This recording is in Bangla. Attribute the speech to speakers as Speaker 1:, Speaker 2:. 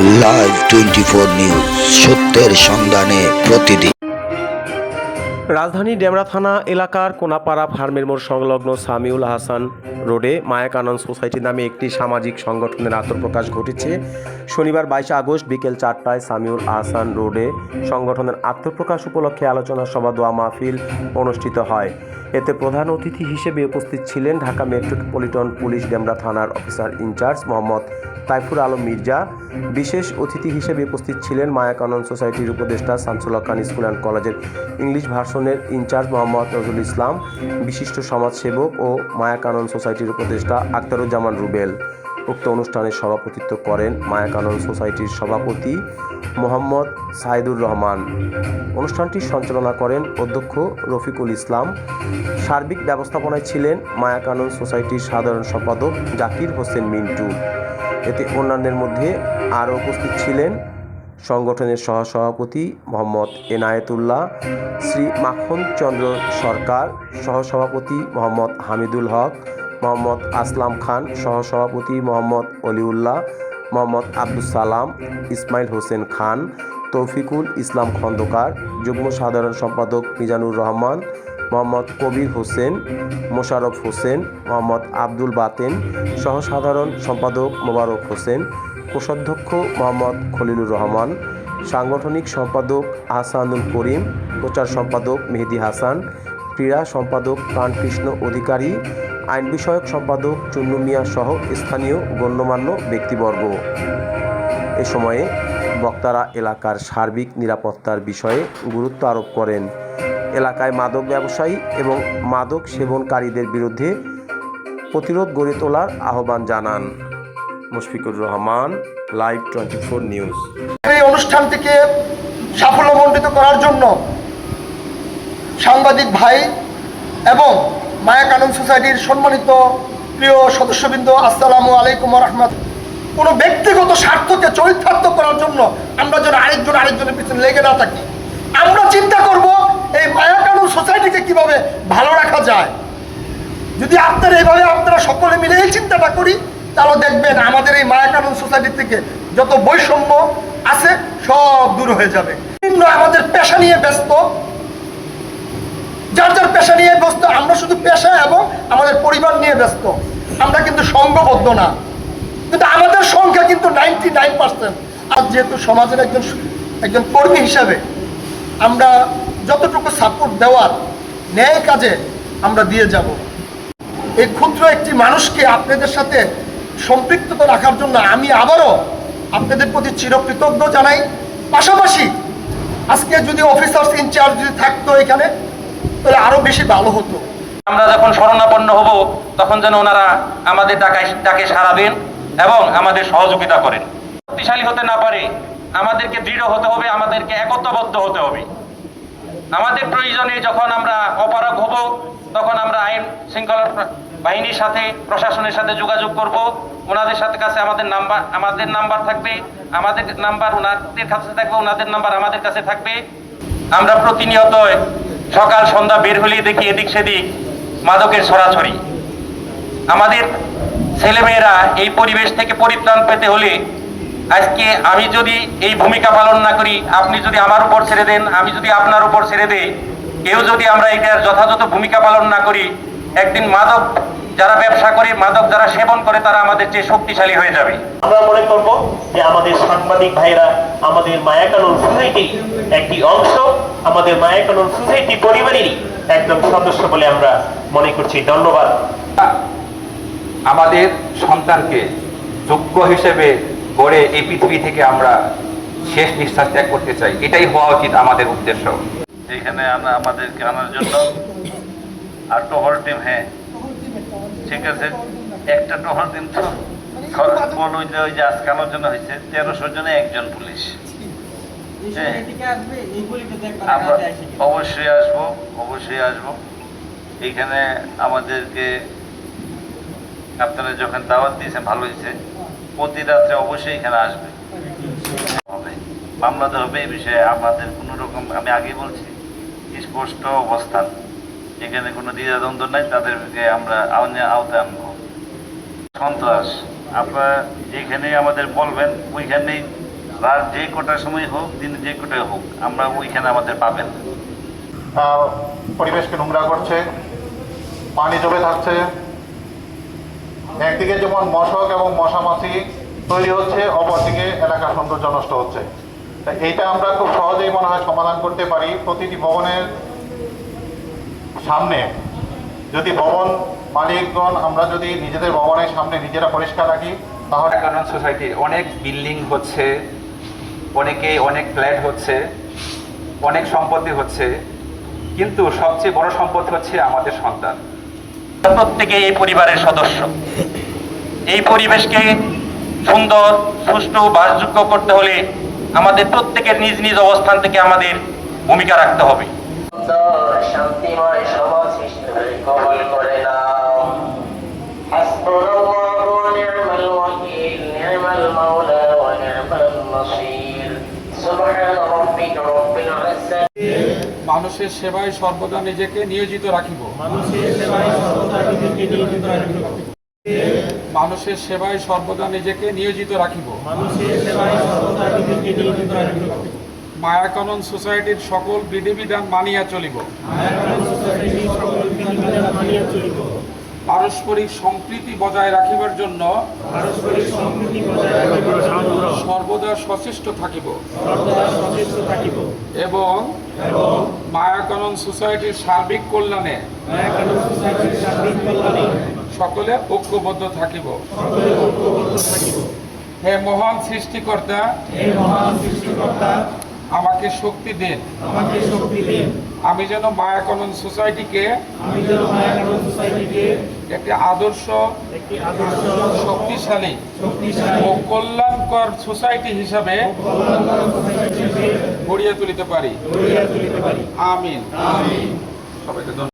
Speaker 1: লাইভ 24 নিউজ, সত্যের সন্ধানে প্রতিদিন।
Speaker 2: রাজধানী ডেমরা থানা এলাকার কোনাপাড়া ফার্মের মোড় সংলগ্ন সামিউল হাসান রোডে মায়া কানন সোসাইটি নামে একটি সামাজিক সংগঠনের আত্মপ্রকাশ ঘটেছে। শনিবার 22 আগস্ট বিকেল 4টায় সামিউল আহসান রোডে সংগঠনের আত্মপ্রকাশ উপলক্ষে আলোচনা সভা দোয়া মাহফিল অনুষ্ঠিত হয়। এতে প্রধান অতিথি হিসেবে উপস্থিত ছিলেন ঢাকা মেট্রোপলিটন পুলিশ ডেমরা থানার অফিসার ইনচার্জ মোহাম্মদ তাইফুর আলম মির্জা। বিশেষ অতিথি হিসেবে উপস্থিত ছিলেন মায়া কানন সোসাইটির উপদেষ্টা শামসুল হক খান স্কুল অ্যান্ড কলেজের ইংলিশ ভার্সনের ইনচার্জ মোহাম্মদ নজরুল ইসলাম, বিশিষ্ট সমাজসেবক ও মায়া কানন সোসাইটির উপদেষ্টা আখতারুজ্জামান রুবেল। উক্ত অনুষ্ঠানে সভাপতিত্ব করেন মায়া কানন সোসাইটির সভাপতি মোহাম্মদ সাইদুর রহমান। অনুষ্ঠানটি সঞ্চালনা করেন অধ্যক্ষ রফিকুল ইসলাম। সার্বিক ব্যবস্থাপনায় ছিলেন মায়া কানন সোসাইটির সাধারণ সম্পাদক জাকির হোসেন মিন্টু। এতে অন্যান্যের মধ্যে আরও উপস্থিত ছিলেন সংগঠনের সহসভাপতি মোহাম্মদ এনায়েতুল্লাহ, শ্রী মাখন চন্দ্র সরকার, সহসভাপতি মোহাম্মদ হামিদুল হক, মোহাম্মদ আসলাম খান, সহসভাপতি মোহাম্মদ অলিউল্লাহ, মোহাম্মদ আব্দুস সালাম, ইসমাইল হোসেন খান, তৌফিকুল ইসলাম খন্দকার, যুগ্ম সাধারণ সম্পাদক মিজানুর রহমান, মোহাম্মদ কবির হোসেন, মোশাররফ হোসেন, মোহাম্মদ আব্দুল বাতেন, সহসাধারণ সম্পাদক মোবারক হোসেন, কোষাধ্যক্ষ মোহাম্মদ খলিলুর রহমান, সাংগঠনিক সম্পাদক আহসানুল করিম, প্রচার সম্পাদক মেহেদি হাসান, ক্রীড়া সম্পাদক প্রাণকৃষ্ণ অধিকারী, আইন বিষয়ক সম্পাদক চুন্নু মিয়া সহ স্থানীয় গণ্যমান্য ব্যক্তিবর্গ। এ সময়ে বক্তারা এলাকার সার্বিক নিরাপত্তার বিষয়ে গুরুত্ব আরোপ করেন। এলাকায় মাদক ব্যবসায়ী এবং মাদক সেবনকারীদের বিরুদ্ধে প্রতিরোধ গড়ে তোলার আহ্বান জানান। Mushfiqur Rahman, live 24 news.
Speaker 3: এই অনুষ্ঠানটিকে সাফল্যমণ্ডিত করার জন্য সাংবাদিক ভাই এবং মায়া কানন সোসাইটির সম্মানিত প্রিয় সদস্যবৃন্দ, আসসালামু আলাইকুম ওয়া রাহমাতুল্লাহ। কোনো ব্যক্তিগত স্বার্থকে চরিতার্থ করার জন্য আমরা যেন আরেকজনের পিছনে লেগে না থাকি। আমরা চিন্তা করব এই মায়া কানন সোসাইটিকে কিভাবে ভালো রাখা যায়। যদি আপনারা সকলে মিলে এই চিন্তাটা করি, তাহলে দেখবেন আমাদের এই মায়া কানন সোসাইটি থেকে যত বৈষম্য আছে সব দূর হয়ে যাবে। বিভিন্ন আমাদের পেশা নিয়ে ব্যস্ত, যার পেশা নিয়ে ব্যস্ত, আমরা শুধু পেশা এবং আমাদের পরিবার নিয়ে ব্যস্ত। আমরা কিন্তু সংঘবদ্ধ না, কিন্তু আমাদের সংখ্যা কিন্তু 99%। আর যেহেতু সমাজের একজন কর্মী হিসাবে আমরা যতটুকু সাপোর্ট দেওয়ার ন্যায় কাজে আমরা দিয়ে যাব। এই ক্ষুদ্র একটি মানুষকে আপনাদের সাথে সম্পৃক্ততা রাখার জন্য আমি আবারও আপনাদের প্রতি চিরকৃতজ্ঞ জানাই। পাশাপাশি আজকে যদি অফিসার্স ইনচার্জ যদি থাকতো এখানে, তাহলে আরো বেশি ভালো হতো।
Speaker 4: আমরা যখন শরণাপন্ন হব তখন যেন ওনারা আমাদের ডাকে সাড়া দেন এবং আমাদের সহযোগিতা করেন। শক্তিশালী হতে না পারে, আমাদেরকে দৃঢ় হতে হবে, আমাদেরকে একতাবদ্ধ হতে হবে। আমাদের প্রয়োজনে যখন আমরা অপারগ হব তখন আমরা আইন শৃঙ্খলা বাহিনীর সাথে, প্রশাসনের সাথে যোগাযোগ করব। ওনাদের সাথে কাছে আমাদের নাম্বার থাকবে, আমাদের নাম্বার ওনাদের কাছে থাকবে, ওনাদের নাম্বার আমাদের কাছে থাকবে। আমরা প্রতিনিয়ত সকাল সন্ধ্যা বের হলেই দেখি এদিক সেদিক মাদকের ছড়াছড়ি। আমাদের ছেলেমেয়েরা এই পরিবেশ থেকে পরিত্রাণ পেতে হলে আজকে আমি যদি এই ভূমিকা পালন না করি, আপনি যদি আমার উপর ছেড়ে দেন, আমি যদি আপনার উপর ছেড়ে দেই, কেউ যদি আমরা এটার যথাযথ ভূমিকা পালন না করি, একদিন মাদক যারা ব্যবসা করে, মাদক যারা সেবন করে, তারা আমাদের চেয়ে শক্তিশালী হয়ে যাবে।
Speaker 5: আমরা মনে করব যে আমাদের সাংবাদিক ভাইরা আমাদের মায়া কানন সোসাইটির একটি অংশ, আমাদের মায়া কানন সোসাইটি পরিবারেরই একদম সদস্য বলে আমরা মনে করছি। ধন্যবাদ।
Speaker 6: আমাদের সন্তানকে যোগ্য হিসেবে গড়ে এই পৃথিবী থেকে আমরা শেষ নিঃশ্বাস ত্যাগ করতে চাই, এটাই হওয়া উচিত আমাদের উদ্দেশ্য।
Speaker 7: এখানে আমাদেরকে আনার জন্য আর টহল টিম, হ্যাঁ ঠিক আছে, একটা টহল টিম তো ওই যে আজকে আনার জন্য হয়েছে 1300 জনে একজন পুলিশ। আমরা অবশ্যই আসবো। এইখানে আমাদেরকে আপনারা যখন দাওয়াত দিয়েছেন ভালো হয়েছে, প্রতি রাত্রে অবশ্যই এখানে আসবে, মামলা হবে। এই বিষয়ে আমাদের কোনো রকম, আমি আগেই বলছি, স্পষ্ট অবস্থান, এখানে কোনো দ্বিধাদ্বন্দ্ব নাই। তাদেরকে আমরা আওতায় আনবো। সন্ত্রাস আপনারা যেখানেই আমাদের বলবেন ওইখানেই রাত যে কটার সময় হোক, দিন যে কটায় হোক, আমরা ওইখানে আমাদের পাবেন না।
Speaker 8: পরিবেশকে নোংরা করছে, পানি জমে থাকছে, একদিকে যেমন মশক এবং মশামাছি তৈরি হচ্ছে, অপরদিকে এলাকার সৌন্দর্য নষ্ট হচ্ছে। তাই এইটা আমরা খুব সহজেই মনে হয় সমাধান করতে পারি। প্রতিটি ভবনের সামনে যদি ভবন মালিকগণ আমরা যদি নিজেদের ভবনের সামনে নিজেরা পরিষ্কার রাখি, তাহলে
Speaker 6: কারণ সোসাইটির অনেক বিল্ডিং হচ্ছে, অনেক ফ্ল্যাট হচ্ছে, অনেক সম্পত্তি হচ্ছে, কিন্তু সবচেয়ে বড় সম্পত্তি হচ্ছে আমাদের সন্তান।
Speaker 4: প্রত্যেকে এই পরিবারের সদস্য। এই পরিবেশকে সুন্দর, সুষ্ঠু, বাসযোগ্য করতে হলে আমাদের প্রত্যেকের নিজ নিজ অবস্থান থেকে আমাদের ভূমিকা রাখতে হবে।
Speaker 5: শান্তিময় সমাজ হিসেবে কবুল করে নাও। হাসবুনাল্লাহু ওয়া নি'মাল ওয়াকিল, নি'মাল মাওলা ওয়া নি'মাল নাসির। সুবহান রাব্বিকা রাব্বিল ইজ্জাতি।
Speaker 9: মানুষের সেবায় সর্বদা নিজেকে নিয়োজিত রাখিব। মানুষের সেবায় সর্বদা নিজেকে নিয়োজিত রাখিব। মায়াকানন সোসাইটির সকল বিধিবিধান মানিয়া চলিব। পারস্পরিক সম্প্রীতি বজায় রাখিবার জন্য সর্বদা সচেষ্ট থাকিব এবং মায়াকানন সোসাইটির সার্বিক কল্যাণে সকলে ঐক্যবদ্ধ থাকিব। হে মহান সৃষ্টিকর্তা, আমাকে শক্তি দিন, আমি যেন মায়াকানন সোসাইটিকে একটি আদর্শ, শক্তিশালী ও কল্যাণকর সোসাইটি হিসাবে গড়িয়ে তুলিতে পারি। আমিন। সবাইকে ধন্যবাদ।